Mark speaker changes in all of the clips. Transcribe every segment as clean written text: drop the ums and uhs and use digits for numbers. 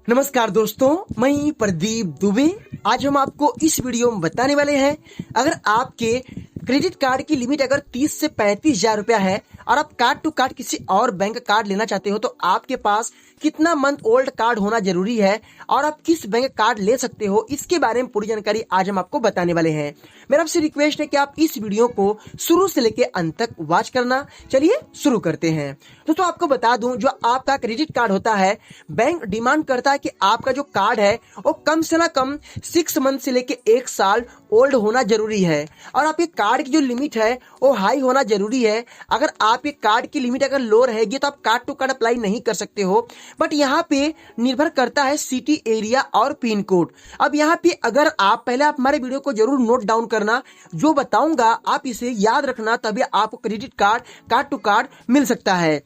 Speaker 1: नमस्कार दोस्तों, मैं प्रदीप दुबे। आज हम आपको इस वीडियो में बताने वाले हैं, अगर आपके क्रेडिट कार्ड की लिमिट अगर 30 से 35,000 रुपया है और आप कार्ड टू कार्ड किसी और बैंक का कार्ड लेना चाहते हो तो आपके पास कितना मंथ ओल्ड कार्ड होना जरूरी है और आप किस बैंक का कार्ड ले सकते हो, इसके बारे में पूरी जानकारी आज हम आपको बताने वाले हैं। मेरा आपसे रिक्वेस्ट है कि आप इस वीडियो को शुरू से लेकर अंत तक वॉच करना। चलिए शुरू करते हैं। दोस्तों आपको बता दूं, जो आपका क्रेडिट कार्ड होता है, बैंक डिमांड करता है कि आपका जो कार्ड है वो कम से ना कम 6 मंथ से लेके 1 साल ओल्ड होना जरूरी है और आपके कार्ड की जो लिमिट है वो हाई होना जरूरी है। अगर आपके कार्ड की लिमिट अगर लो रहेगी तो आप कार्ड टू कार्ड अप्लाई नहीं कर सकते हो। बट यहाँ पे निर्भर करता है सिटी, एरिया और पिन कोड। अब यहाँ पे अगर आप पहले आप हमारे वीडियो को जरूर नोट डाउन करना, जो बताऊंगा आप इसे याद रखना, तभी आपको credit card card to card मिल सकता है।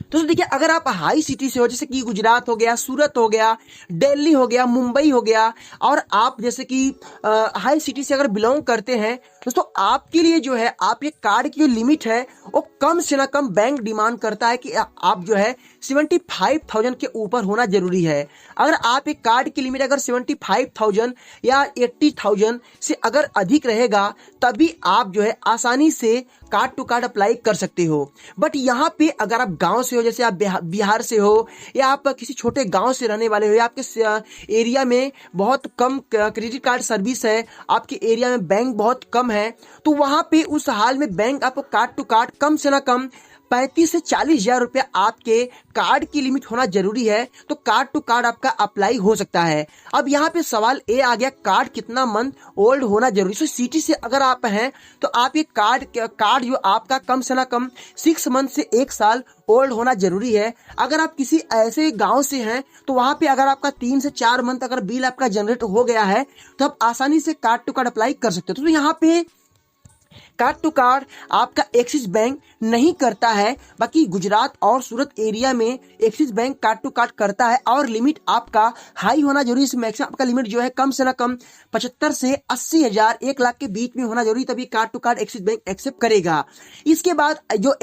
Speaker 1: तो देखिए, अगर आप हाई सिटी से हो, जैसे कि गुजरात हो गया, सूरत हो गया, दिल्ली हो गया, मुंबई हो गया, और आप जैसे कि हाई सिटी से अगर बिलोंग करते हैं दोस्तों, आपके लिए जो है आपके कार्ड की जो लिमिट है वो कम से ना कम बैंक डिमांड करता है कि आप जो है 75,000 के ऊपर होना जरूरी है। अगर आप एक कार्ड की लिमिट अगर 75,000 या 80,000 से अगर अधिक रहेगा तभी आप जो है आसानी से कार्ड टू कार्ड अप्लाई कर सकते हो। बट यहाँ पे अगर आप गांव से हो, जैसे आप बिहार से हो या आप किसी छोटे गांव से रहने वाले हो या आपके एरिया में बहुत कम क्रेडिट कार्ड सर्विस है, आपके एरिया में बैंक बहुत कम है, तो वहां पे उस हाल में बैंक आपको कार्ड टू कार्ड कम से ना कम 35 से 40,000 रुपया आपके कार्ड की लिमिट होना जरूरी है, तो कार्ड टू कार्ड आपका अप्लाई हो सकता है। अब यहाँ पे सवाल ये आ गया, कार्ड कितना मंथ ओल्ड होना जरूरी। सो सिटी से अगर आप हैं तो आप ये कार्ड जो आपका कम से ना कम 6 मंथ से 1 साल ओल्ड होना जरूरी है। अगर आप किसी ऐसे गांव से हैं तो वहां पे अगर आपका 3 से 4 मंथ अगर बिल आपका जनरेट हो गया है तो आप आसानी से कार्ड टू कार्ड अप्लाई कर सकते हो। तो यहाँ पे कार्ड टू कार्ड आपका एक्सिस बैंक नहीं करता है, बाकी गुजरात और सूरत एरिया में Axis bank card to card करता है और लिमिट आपका हाई होना जरूरी है। मैक्सिमम आपका लिमिट जो है कम से ना कम 75 से 80,000 1 लाख के बीच में होना जरूरी, तभी card to card Axis bank accept करेगा। इसके बाद जो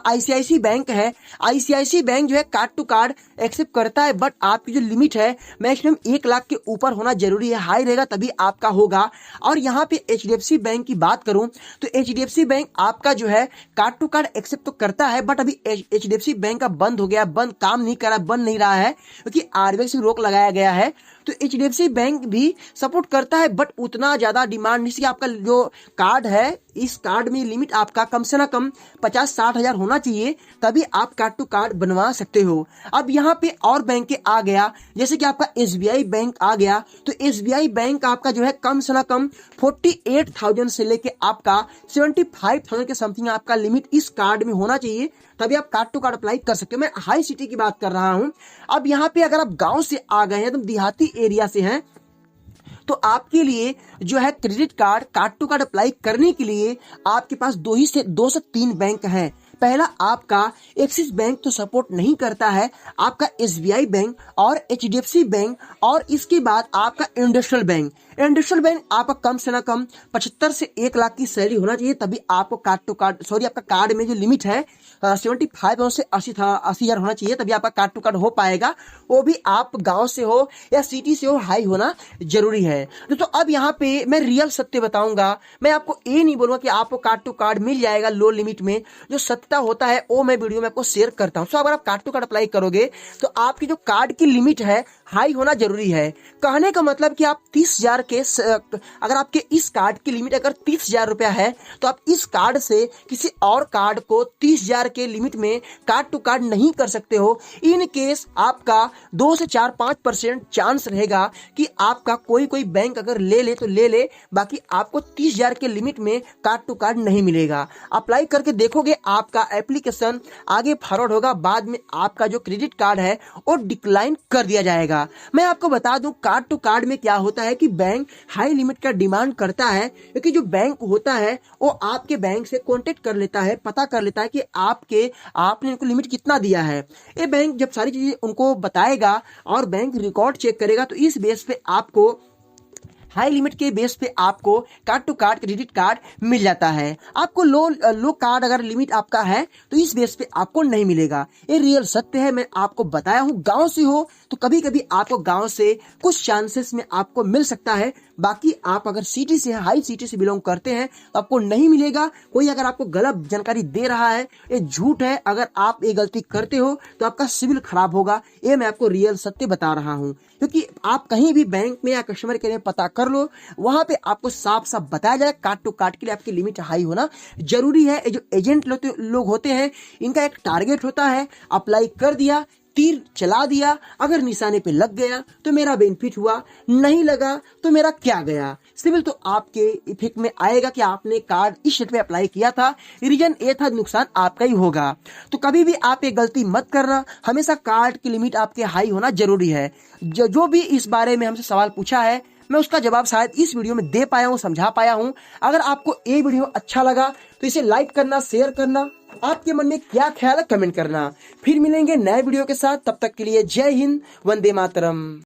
Speaker 1: आईसीआईसी बैंक है, आईसीआईसी बैंक जो है कार्ड टू कार्ड एक्सेप्ट करता है, बट आपकी जो लिमिट है मैक्सिमम 1 लाख के ऊपर होना जरूरी है, हाई रहेगा तभी आपका होगा। और यहाँ पे एचडीएफसी बैंक की बात करूं तो एचडीएफसी बैंक आपका जो है कार्ड टू कार्ड एक्सेप्ट तो करता है, बट अभी एचडीएफसी बैंक का बंद हो गया, बंद काम नहीं कर रहा, बंद नहीं रहा है क्योंकि आरबीआई से रोक लगाया गया है। तो एचडीएफसी बैंक भी सपोर्ट करता है, बट उतना ज्यादा डिमांड नहीं। आपका जो कार्ड है, इस कार्ड में लिमिट आपका कम से ना कम 50-60 हजार होना चाहिए, तभी आप कार्ड टू कार्ड बनवा सकते हो। अब यहाँ पे और बैंक आ गया, जैसे कि आपका एसबीआई बैंक आ गया, तो एसबीआई बैंक आपका जो है कम से ना कम 48,000 से लेके आपका 75,000 के समथिंग आपका लिमिट इस कार्ड में होना चाहिए, तभी आप कार्ड टू कार्ड अप्लाई कर सकते हो। मैं हाई सिटी की बात कर रहा हूं। अब यहाँ पे अगर आप गांव से आ गए हैं, तो देहाती एरिया से हैं, तो आपके लिए जो है credit card card to card apply करने के लिए आपके पास 2 से 3 बैंक हैं। पहला आपका एक्सिस बैंक तो सपोर्ट नहीं करता है, आपका एसबीआई बैंक और एचडीएफसी बैंक, और इसके बाद आपका इंडस्ट्रियल बैंक। इंडस्ट्रियल बैंक आपका कम से ना कम 75 से 1 लाख की सैलरी होना चाहिए, तभी आपको कार्ड टू कार्ड आपका कार्ड में जो लिमिट है 75 से 80,000 होना चाहिए, तभी आपका कार्ड टू कार्ड हो पाएगा। वो भी आप गांव से हो या सिटी से हो, हाई होना जरूरी है। तो अब यहाँ पे मैं रियल सत्य बताऊंगा, मैं आपको ये नहीं बोलूंगा कि आपको कार्ड टू कार्ड मिल जाएगा लो लिमिट में। जो सत्यता होता है वो मैं वीडियो में आपको शेयर करता हूँ। तो अगर आप कार्ड टू कार्ड अप्लाई करोगे तो आपकी जो कार्ड की लिमिट है हाई होना जरूरी है। कहने का मतलब कि आप 30,000 के अगर आपके इस कार्ड की लिमिट अगर 30,000 रुपया है तो आप इस कार्ड से किसी और कार्ड को 30,000 के लिमिट में कार्ड टू कार्ड नहीं कर सकते हो। इन केस आपका 2 से 4-5% चांस रहेगा कि आपका कोई बैंक अगर ले ले तो ले ले, बाकी आपको 30,000 के लिमिट में कार्ड टू कार्ड नहीं मिलेगा। अप्लाई करके देखोगे, आपका एप्लीकेशन आगे फॉरवर्ड होगा, बाद में आपका जो क्रेडिट कार्ड है वो डिक्लाइन कर दिया जाएगा। मैं आपको बता दूं, कार्ड टू कार्ड में क्या होता है कि बैंक हाई लिमिट का डिमांड करता है, क्योंकि जो बैंक होता है वो आपके बैंक से कांटेक्ट कर लेता है, पता कर लेता है कि आपने इनको लिमिट कितना दिया है। ये बैंक जब सारी चीजें उनको बताएगा और बैंक रिकॉर्ड चेक करेगा, तो इस बेस पे आपको हाई लिमिट के बेस पे आपको card to card credit card मिल जाता है। आपको लो कार्ड अगर लिमिट आपका है तो इस बेस पे आपको नहीं मिलेगा। ये रियल सत्य है, मैं आपको बताया हूँ। गांव से हो तो कभी कभी आपको गांव से कुछ चांसेस में आपको मिल सकता है, बाकी आप अगर सिटी से, हाई सिटी से बिलोंग करते हैं तो आपको नहीं मिलेगा। कोई अगर आपको गलत जानकारी दे रहा है, ये झूठ है, अगर आप ये गलती करते हो तो आपका सिविल खराब होगा। ये मैं आपको रियल सत्य बता रहा हूँ, क्योंकि आप कहीं भी बैंक में या कस्टमर केयर में पता कर लो, वहां पे आपको साफ साफ बताया जाए कार्ड टू कार्ड के लिए आपकी लिमिट हाई होना जरूरी है। ये जो एजेंट लोग होते हैं, इनका एक टारगेट होता है, अप्लाई कर दिया, तीर चला दिया, अगर निशाने पे लग गया तो मेरा बेनिफिट हुआ, नहीं लगा तो मेरा क्या गया। सिविल तो आपके इफेक्ट में आएगा कि आपने कार्ड इस डेट पे अप्लाई किया था, रीजन ये था, नुकसान आपका ही होगा। तो कभी भी आप ये गलती मत करना, हमेशा कार्ड की लिमिट आपके हाई होना जरूरी है। जो भी इस बारे में हमसे सवाल पूछा है, मैं उसका जवाब शायद इस वीडियो में दे पाया हूं, समझा पाया हूं। अगर आपको ये वीडियो अच्छा लगा तो इसे लाइक करना, शेयर करना, आपके मन में क्या ख्याल है कमेंट करना। फिर मिलेंगे नए वीडियो के साथ, तब तक के लिए जय हिंद, वंदे मातरम।